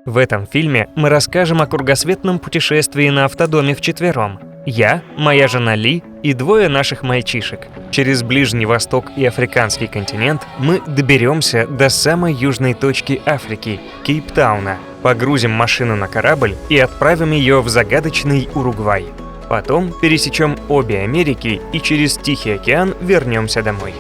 В этом фильме мы расскажем о кругосветном путешествии на автодоме вчетвером. Я, моя жена Ли и двое наших мальчишек. Через Ближний Восток и африканский континент мы доберемся до самой южной точки Африки – Кейптауна, погрузим машину на корабль и отправим ее в загадочный Уругвай. Потом пересечем обе Америки и через Тихий океан вернемся домой.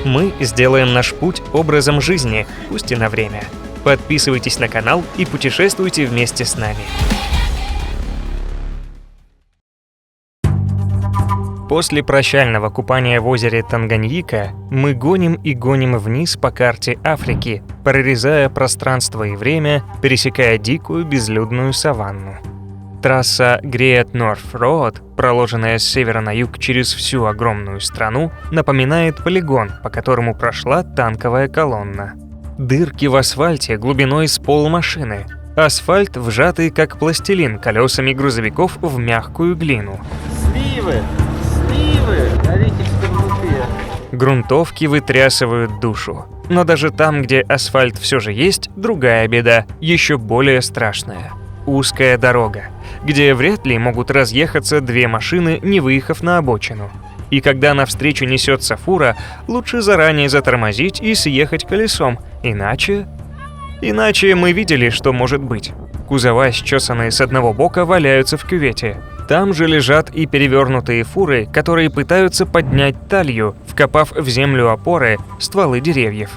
Мы сделаем наш путь образом жизни, пусть и на время. Подписывайтесь на канал и путешествуйте вместе с нами. После прощального купания в озере Танганьика мы гоним и гоним вниз по карте Африки, прорезая пространство и время, пересекая дикую безлюдную саванну. Трасса Great North Road, проложенная с севера на юг через всю огромную страну, напоминает полигон, по которому прошла танковая колонна. Дырки в асфальте глубиной с полмашины. Асфальт вжатый как пластилин колесами грузовиков в мягкую глину. Сливы! Горите в скорлупе. Грунтовки вытрясывают душу. Но даже там, где асфальт все же есть, другая беда, еще более страшная. Узкая дорога, где вряд ли могут разъехаться две машины, не выехав на обочину. И когда навстречу несется фура, лучше заранее затормозить и съехать колесом, иначе мы видели, что может быть. Кузова, счесанные с одного бока, валяются в кювете. Там же лежат и перевернутые фуры, которые пытаются поднять талью, вкопав в землю опоры, стволы деревьев.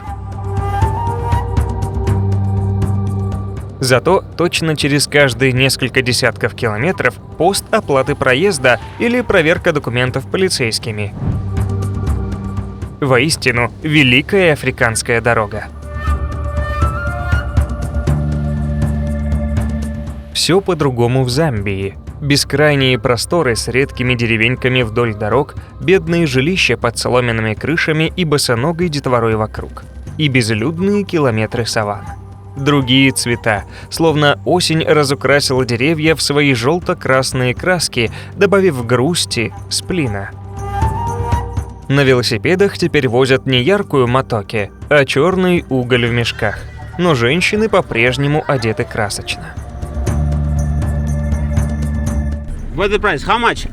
Зато точно через каждые несколько десятков километров пост оплаты проезда или проверка документов полицейскими. Воистину, великая африканская дорога. Все по-другому в Замбии. Бескрайние просторы с редкими деревеньками вдоль дорог, бедные жилища под соломенными крышами и босоногой детворой вокруг. И безлюдные километры саванн. Другие цвета, словно осень разукрасила деревья в свои желто-красные краски, добавив грусти, сплина. На велосипедах теперь возят не яркую мотоки, а черный уголь в мешках. Но женщины по-прежнему одеты красочно. What's the price? How much?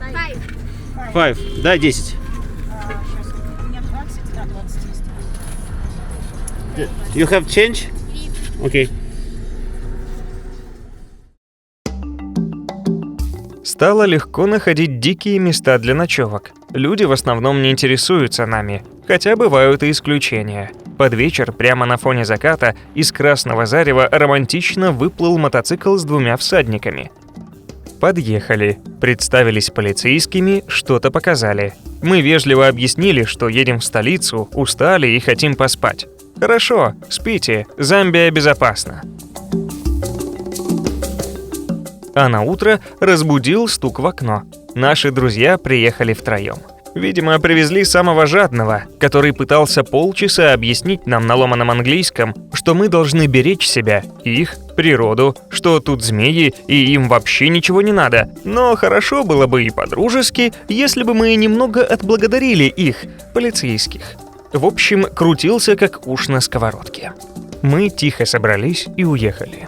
5. Дай 10. You have change? Окей. Стало легко находить дикие места для ночевок. Люди в основном не интересуются нами, хотя бывают и исключения. Под вечер, прямо на фоне заката, из красного зарева романтично выплыл мотоцикл с двумя всадниками. Подъехали, представились полицейскими, что-то показали. Мы вежливо объяснили, что едем в столицу, устали и хотим поспать. Хорошо, спите, Замбия безопасна. А на утро разбудил стук в окно. Наши друзья приехали втроем. Видимо, привезли самого жадного, который пытался полчаса объяснить нам на ломаном английском, что мы должны беречь себя, их, природу, что тут змеи и им вообще ничего не надо. Но хорошо было бы и по-дружески, если бы мы немного отблагодарили их, полицейских. В общем, крутился как уж на сковородке. Мы тихо собрались и уехали.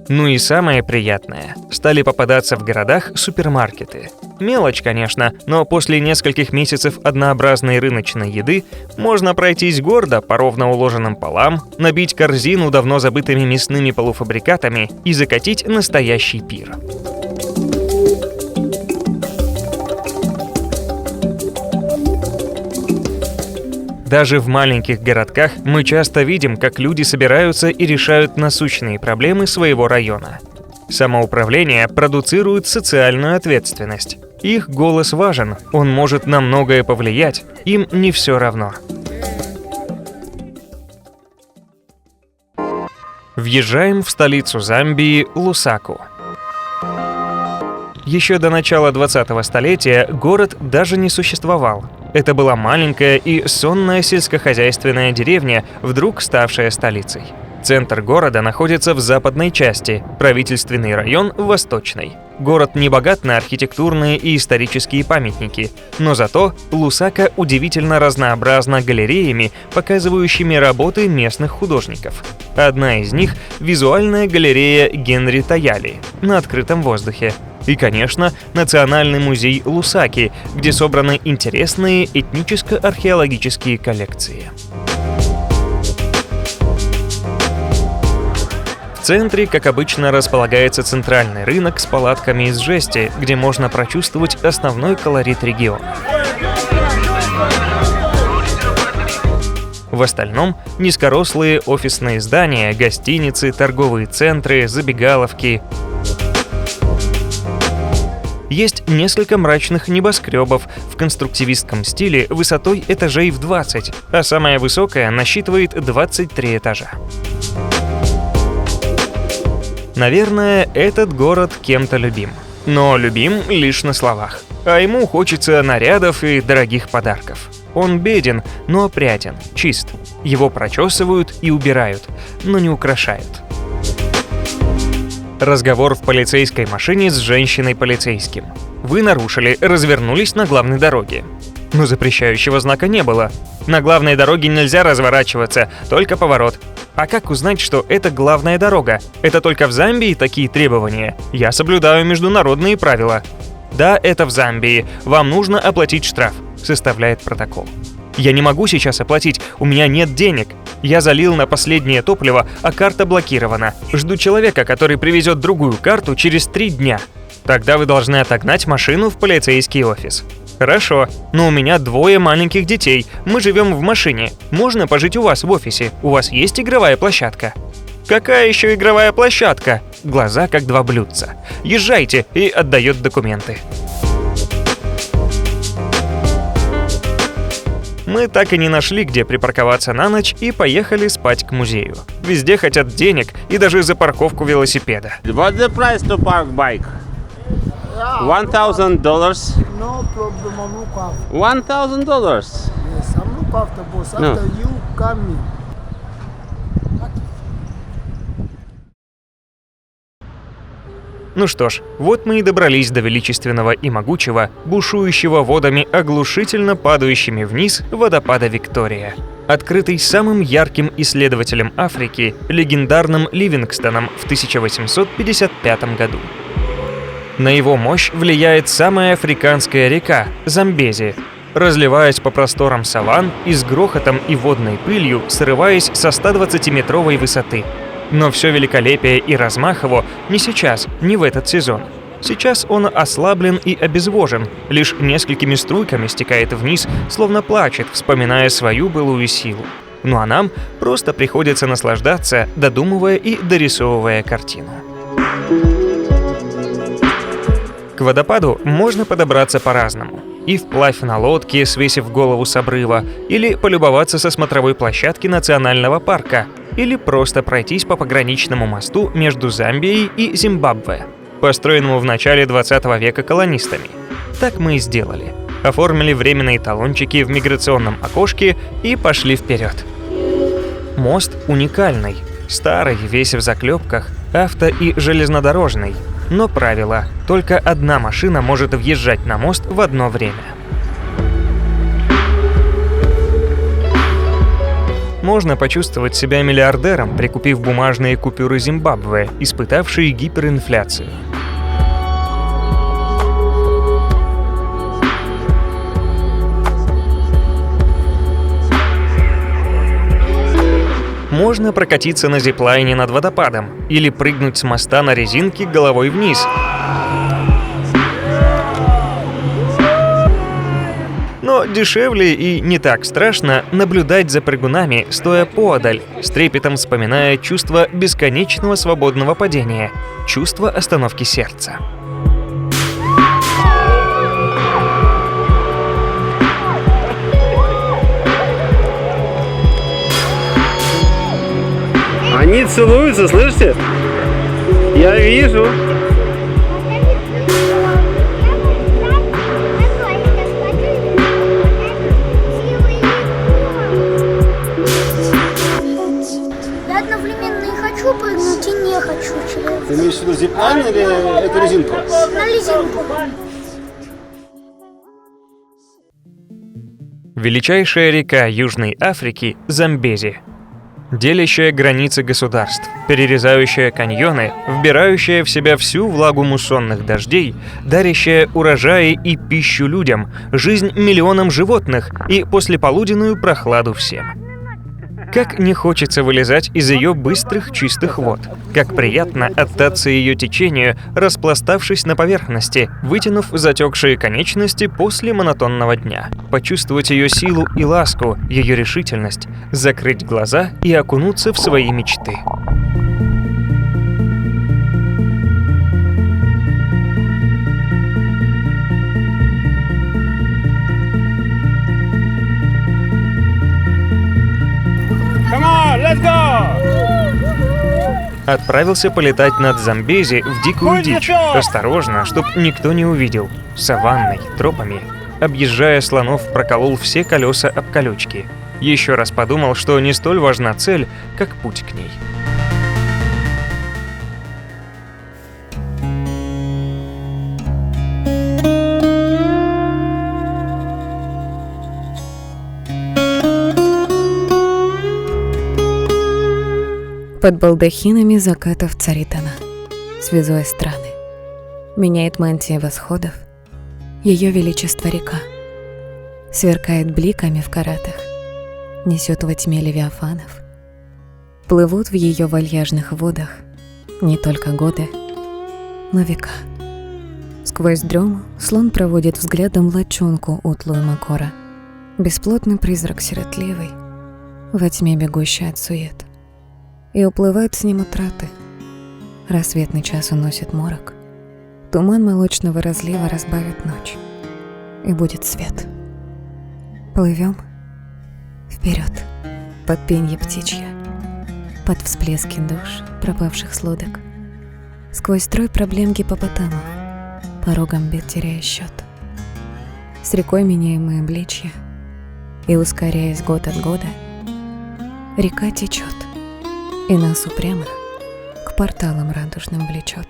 Ну и самое приятное. Стали попадаться в городах супермаркеты. Мелочь, конечно, но после нескольких месяцев однообразной рыночной еды можно пройтись гордо по ровно уложенным полам, набить корзину давно забытыми мясными полуфабрикатами и закатить настоящий пир. Даже в маленьких городках мы часто видим, как люди собираются и решают насущные проблемы своего района. Самоуправление продуцирует социальную ответственность. Их голос важен, он может на многое повлиять, им не все равно. Въезжаем в столицу Замбии Лусаку. Еще до начала 20-го столетия город даже не существовал. Это была маленькая и сонная сельскохозяйственная деревня, вдруг ставшая столицей. Центр города находится в западной части, правительственный район – в восточной. Город не богат на архитектурные и исторические памятники, но зато Лусака удивительно разнообразна галереями, показывающими работы местных художников. Одна из них – визуальная галерея Генри Таяли на открытом воздухе. И, конечно, Национальный музей Лусаки, где собраны интересные этническо-археологические коллекции. В центре, как обычно, располагается центральный рынок с палатками из жести, где можно прочувствовать основной колорит региона. В остальном – низкорослые офисные здания, гостиницы, торговые центры, забегаловки. Есть несколько мрачных небоскребов в конструктивистском стиле высотой этажей в 20, а самая высокая насчитывает 23 этажа. Наверное, этот город кем-то любим. Но любим лишь на словах. А ему хочется нарядов и дорогих подарков. Он беден, но опрятен, чист. Его прочесывают и убирают, но не украшают. Разговор в полицейской машине с женщиной-полицейским. Вы нарушили, развернулись на главной дороге. Но запрещающего знака не было. На главной дороге нельзя разворачиваться, только поворот. А как узнать, что это главная дорога? Это только в Замбии такие требования? Я соблюдаю международные правила. Да, это в Замбии. Вам нужно оплатить штраф. Составляет протокол. Я не могу сейчас оплатить, у меня нет денег. Я залил на последнее топливо, а карта блокирована. Жду человека, который привезет другую карту через 3 дня. Тогда вы должны отогнать машину в полицейский офис. Хорошо, но у меня 2 маленьких детей, мы живем в машине. Можно пожить у вас в офисе? У вас есть игровая площадка? Какая еще игровая площадка? Глаза как 2 блюдца. Езжайте, и отдает документы. Мы так и не нашли, где припарковаться на ночь, и поехали спать к музею. Везде хотят денег, и даже за парковку велосипеда. What's the price to park bike? $1,000. No problem, I'm look after. $1,000. Yes, I'm look after, boss. No. After you coming. Ну что ж, вот мы и добрались до величественного и могучего, бушующего водами, оглушительно падающими вниз водопада Виктория, открытый самым ярким исследователем Африки, легендарным Ливингстоном в 1855 году. На его мощь влияет самая африканская река – Замбези, разливаясь по просторам саванн и с грохотом и водной пылью срываясь со 120-метровой высоты. Но все великолепие и размах его не сейчас, не в этот сезон. Сейчас он ослаблен и обезвожен, лишь несколькими струйками стекает вниз, словно плачет, вспоминая свою былую силу. Ну а нам просто приходится наслаждаться, додумывая и дорисовывая картину. К водопаду можно подобраться по-разному. И вплавь на лодке, свесив голову с обрыва, или полюбоваться со смотровой площадки национального парка, или просто пройтись по пограничному мосту между Замбией и Зимбабве, построенному в начале 20 века колонистами. Так мы и сделали. Оформили временные талончики в миграционном окошке и пошли вперед. Мост уникальный, старый, весь в заклепках, авто- и железнодорожный. Но правило – только одна машина может въезжать на мост в одно время. Можно почувствовать себя миллиардером, прикупив бумажные купюры Зимбабве, испытавшие гиперинфляцию. Можно прокатиться на зиплайне над водопадом или прыгнуть с моста на резинке головой вниз. Но дешевле и не так страшно наблюдать за прыгунами, стоя поодаль, с трепетом вспоминая чувство бесконечного свободного падения, чувство остановки сердца. Они целуются, слышите? Я вижу. Да, одновременно Величайшая река Южной Африки – Замбези. Делящая границы государств, перерезающая каньоны, вбирающая в себя всю влагу муссонных дождей, дарящая урожаи и пищу людям, жизнь миллионам животных и послеполуденную прохладу всем. Как не хочется вылезать из ее быстрых чистых вод. Как приятно отдаться ее течению, распластавшись на поверхности, вытянув затекшие конечности после монотонного дня. Почувствовать ее силу и ласку, ее решительность, закрыть глаза и окунуться в свои мечты. Let's go! Отправился полетать над Замбези в дикую дичь. Осторожно, чтоб никто не увидел. Саванной, тропами. Объезжая слонов, проколол все колеса об колючки. Еще раз подумал, что не столь важна цель, как путь к ней. Под балдахинами закатов царит она, связуя страны. Меняет мантии восходов ее величество река. Сверкает бликами в каратах, несет во тьме левиафанов. Плывут в ее вальяжных водах не только годы, но века. Сквозь дрему слон проводит взглядом лачонку утлую Макора, бесплотный призрак сиротливый, во тьме бегущий от сует. И уплывают с ним утраты. Рассветный час уносит морок. Туман молочного разлива разбавит ночь. И будет свет. Плывем вперед, под пенье птичье, под всплески душ пропавших с лодок, сквозь строй проблем гипопотамов, порогом бед теряя счет. С рекой меняем мы обличья, и, ускоряясь год от года, река течет. И нас упрямых к порталам радужным влечет.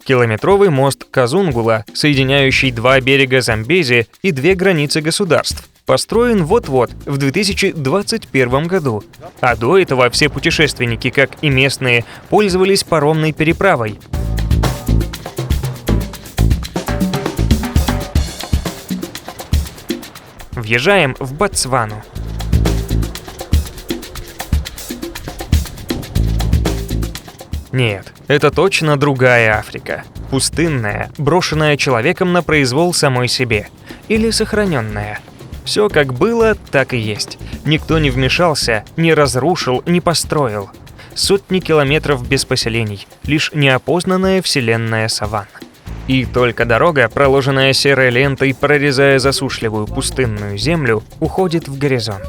Километровый мост Казунгула, соединяющий два берега Замбези и две границы государств, построен вот-вот, в 2021 году. А до этого все путешественники, как и местные, пользовались паромной переправой. Въезжаем в Ботсвану. Нет, это точно другая Африка. Пустынная, брошенная человеком на произвол самой себе. Или сохраненная. Все как было, так и есть. Никто не вмешался, не разрушил, не построил. Сотни километров без поселений, лишь неопознанная вселенная саванна. И только дорога, проложенная серой лентой, прорезая засушливую пустынную землю, уходит в горизонт.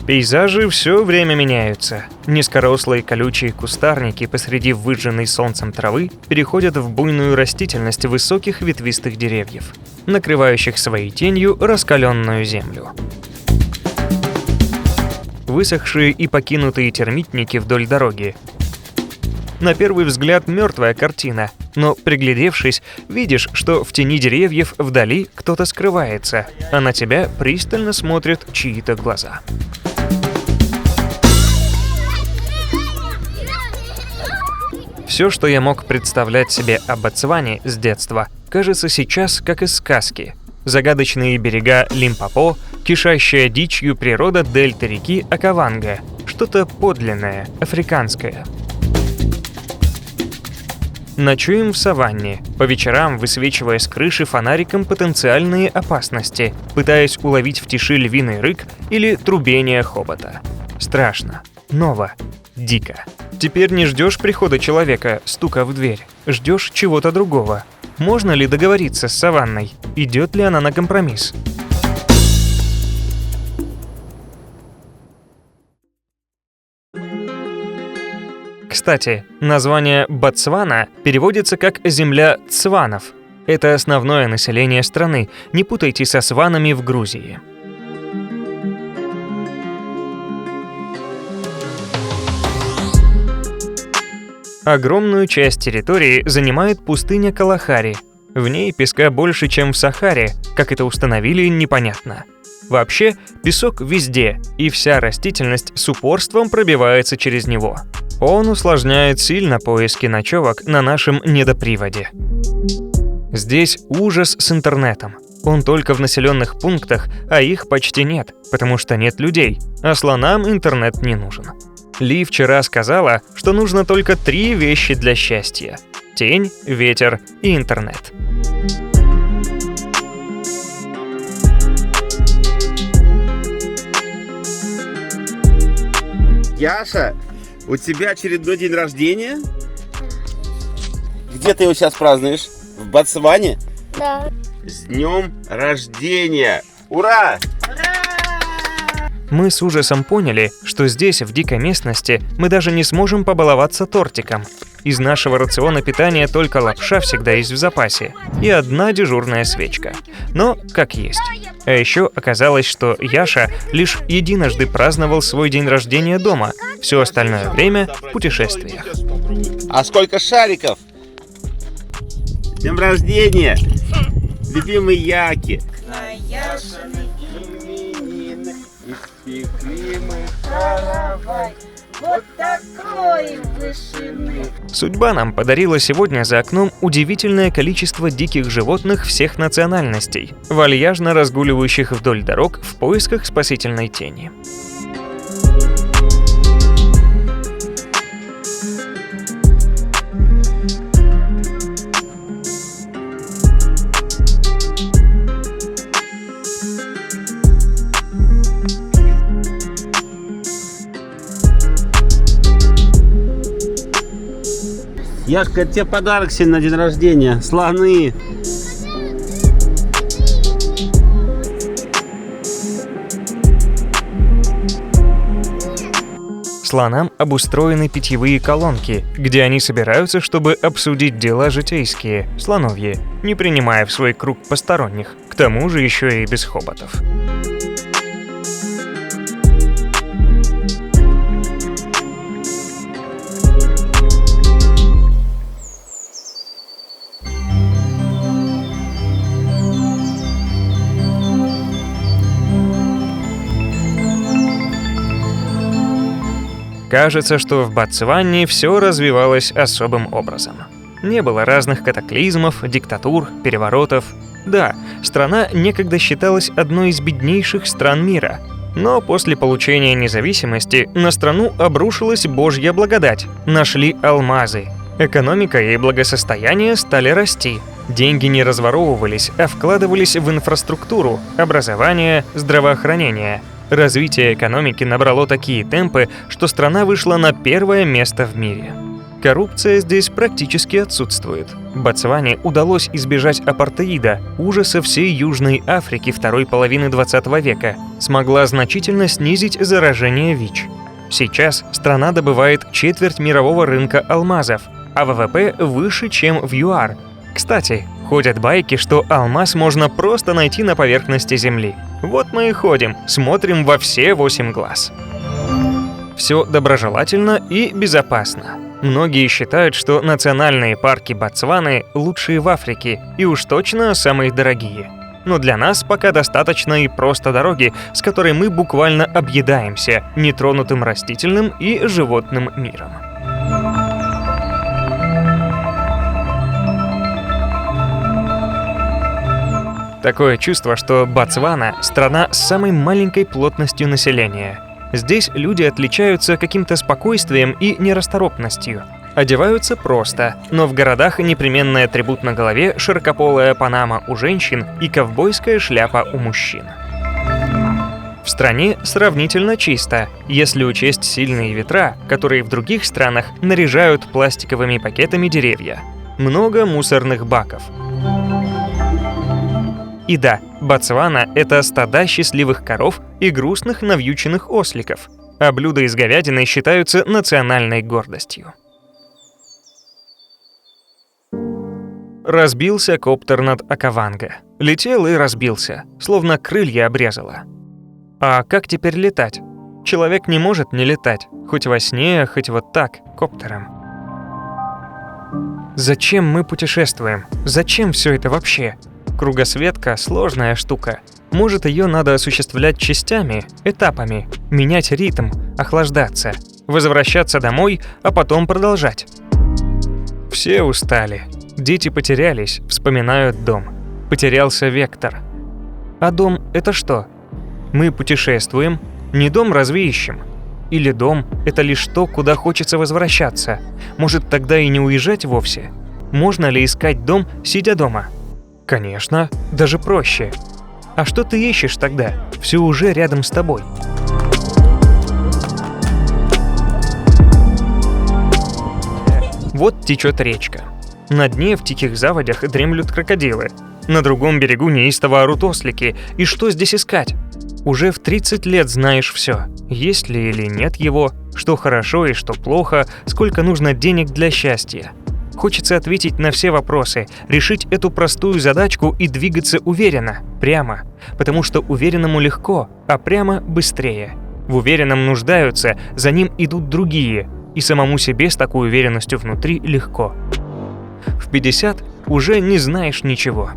Пейзажи все время меняются. Низкорослые колючие кустарники посреди выжженной солнцем травы переходят в буйную растительность высоких ветвистых деревьев, накрывающих своей тенью раскаленную землю. Высохшие и покинутые термитники вдоль дороги. На первый взгляд мертвая картина, но приглядевшись, видишь, что в тени деревьев вдали кто-то скрывается, а на тебя пристально смотрят чьи-то глаза. Все, что я мог представлять себе о Ботсване с детства, кажется сейчас как из сказки. Загадочные берега Лимпопо, кишащая дичью природа дельты реки Окаванго, что-то подлинное, африканское. Ночуем в саванне, по вечерам высвечивая с крыши фонариком потенциальные опасности, пытаясь уловить в тиши львиный рык или трубение хобота. Страшно, ново, дико. Теперь не ждешь прихода человека, стука в дверь. Ждешь чего-то другого. Можно ли договориться с саванной? Идет ли она на компромисс? Кстати, название Ботсвана переводится как «земля цванов». Это основное население страны, не путайте со сванами в Грузии. Огромную часть территории занимает пустыня Калахари. В ней песка больше, чем в Сахаре, как это установили, непонятно. Вообще, песок везде, и вся растительность с упорством пробивается через него. Он усложняет сильно поиски ночевок на нашем недоприводе. Здесь ужас с интернетом. Он только в населенных пунктах, а их почти нет, потому что нет людей, а слонам интернет не нужен. Ли вчера сказала, что нужно только 3 вещи для счастья: тень, ветер и интернет. Яша, у тебя очередной день рождения? Где ты его сейчас празднуешь? В Ботсване? Да. С днем рождения! Ура! Мы с ужасом поняли, что здесь, в дикой местности, мы даже не сможем побаловаться тортиком. Из нашего рациона питания только лапша всегда есть в запасе и одна дежурная свечка. Но как есть. А еще оказалось, что Яша лишь единожды праздновал свой день рождения дома, все остальное время в путешествиях. А сколько шариков? С днем рождения! Любимый Яки! Испекли мы каравай, вот такой вышины. Судьба нам подарила сегодня за окном удивительное количество диких животных всех национальностей, вальяжно разгуливающих вдоль дорог в поисках спасительной тени. Яшка, это тебе подарок сегодня на день рождения. Слоны. Слонам обустроены питьевые колонки, где они собираются, чтобы обсудить дела житейские, слоновьи, не принимая в свой круг посторонних, к тому же еще и без хоботов. Кажется, что в Ботсване все развивалось особым образом. Не было разных катаклизмов, диктатур, переворотов. Да, страна некогда считалась одной из беднейших стран мира. Но после получения независимости на страну обрушилась Божья благодать. Нашли алмазы. Экономика и благосостояние стали расти. Деньги не разворовывались, а вкладывались в инфраструктуру, образование, здравоохранение. Развитие экономики набрало такие темпы, что страна вышла на 1-е место в мире. Коррупция здесь практически отсутствует. Ботсване удалось избежать апартеида, ужаса всей Южной Африки второй половины 20 века, смогла значительно снизить заражение ВИЧ. Сейчас страна добывает 1/4 мирового рынка алмазов, а ВВП выше, чем в ЮАР. Кстати, ходят байки, что алмаз можно просто найти на поверхности Земли. Вот мы и ходим, смотрим во все 8 глаз. Все доброжелательно и безопасно. Многие считают, что национальные парки Ботсваны лучшие в Африке и уж точно самые дорогие. Но для нас пока достаточно и просто дороги, с которой мы буквально объедаемся нетронутым растительным и животным миром. Такое чувство, что Ботсвана – страна с самой маленькой плотностью населения. Здесь люди отличаются каким-то спокойствием и нерасторопностью. Одеваются просто, но в городах непременный атрибут на голове – широкополая панама у женщин и ковбойская шляпа у мужчин. В стране сравнительно чисто, если учесть сильные ветра, которые в других странах наряжают пластиковыми пакетами деревья. Много мусорных баков. И да, Ботсвана – это стада счастливых коров и грустных навьюченных осликов, а блюда из говядины считаются национальной гордостью. Разбился коптер над Окаванго. Летел и разбился, словно крылья обрезало. А как теперь летать? Человек не может не летать, хоть во сне, хоть вот так, коптером. Зачем мы путешествуем? Зачем все это вообще? Кругосветка – сложная штука. Может, ее надо осуществлять частями, этапами, менять ритм, охлаждаться, возвращаться домой, а потом продолжать. Все устали. Дети потерялись, вспоминают дом. Потерялся вектор. А дом – это что? Мы путешествуем, не дом разве ищем? Или дом – это лишь то, куда хочется возвращаться? Может, тогда и не уезжать вовсе? Можно ли искать дом, сидя дома? Конечно, даже проще. А что ты ищешь тогда? Все уже рядом с тобой. Вот течет речка. На дне в тихих заводях дремлют крокодилы. На другом берегу неистово орут ослики. И что здесь искать? Уже в 30 лет знаешь все. Есть ли или нет его, что хорошо и что плохо, сколько нужно денег для счастья. Хочется ответить на все вопросы, решить эту простую задачку и двигаться уверенно, прямо. Потому что уверенному легко, а прямо быстрее. В уверенном нуждаются, за ним идут другие. И самому себе с такой уверенностью внутри легко. В 50 уже не знаешь ничего.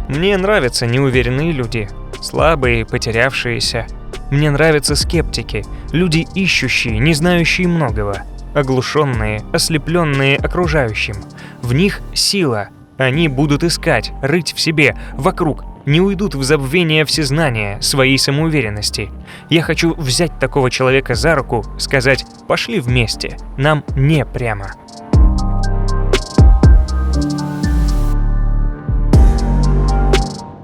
Мне нравятся неуверенные люди, слабые, потерявшиеся. Мне нравятся скептики, люди ищущие, не знающие многого, оглушенные, ослепленные окружающим. В них сила. Они будут искать, рыть в себе, вокруг, не уйдут в забвение всезнания, своей самоуверенности. Я хочу взять такого человека за руку, сказать: пошли вместе, нам не прямо.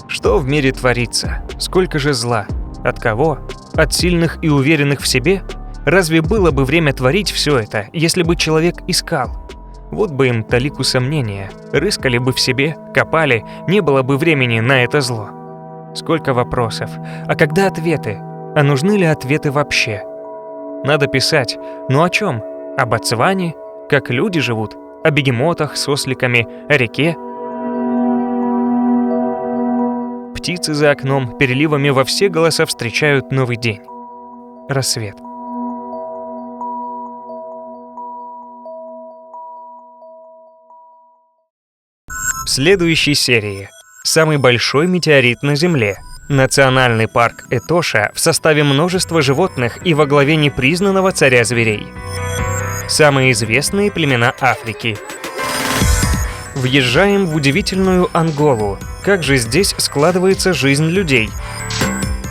Что в мире творится? Сколько же зла? От кого? От сильных и уверенных в себе? Разве было бы время творить все это, если бы человек искал? Вот бы им талику сомнения, рыскали бы в себе, копали, не было бы времени на это зло. Сколько вопросов. А когда ответы? А нужны ли ответы вообще? Надо писать. Ну о чем? О Ботсване? Как люди живут? О бегемотах с осликами? О реке? Птицы за окном переливами во все голоса встречают новый день. Рассвет. В следующей серии. Самый большой метеорит на Земле. Национальный парк Этоша в составе множества животных и во главе непризнанного царя зверей. Самые известные племена Африки. Въезжаем в удивительную Анголу. Как же здесь складывается жизнь людей?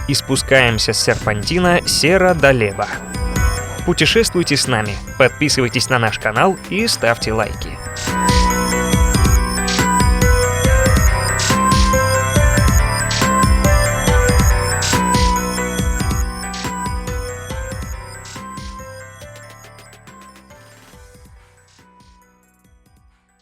И спускаемся с серпантина Сера-до-Леба. Путешествуйте с нами, подписывайтесь на наш канал и ставьте лайки.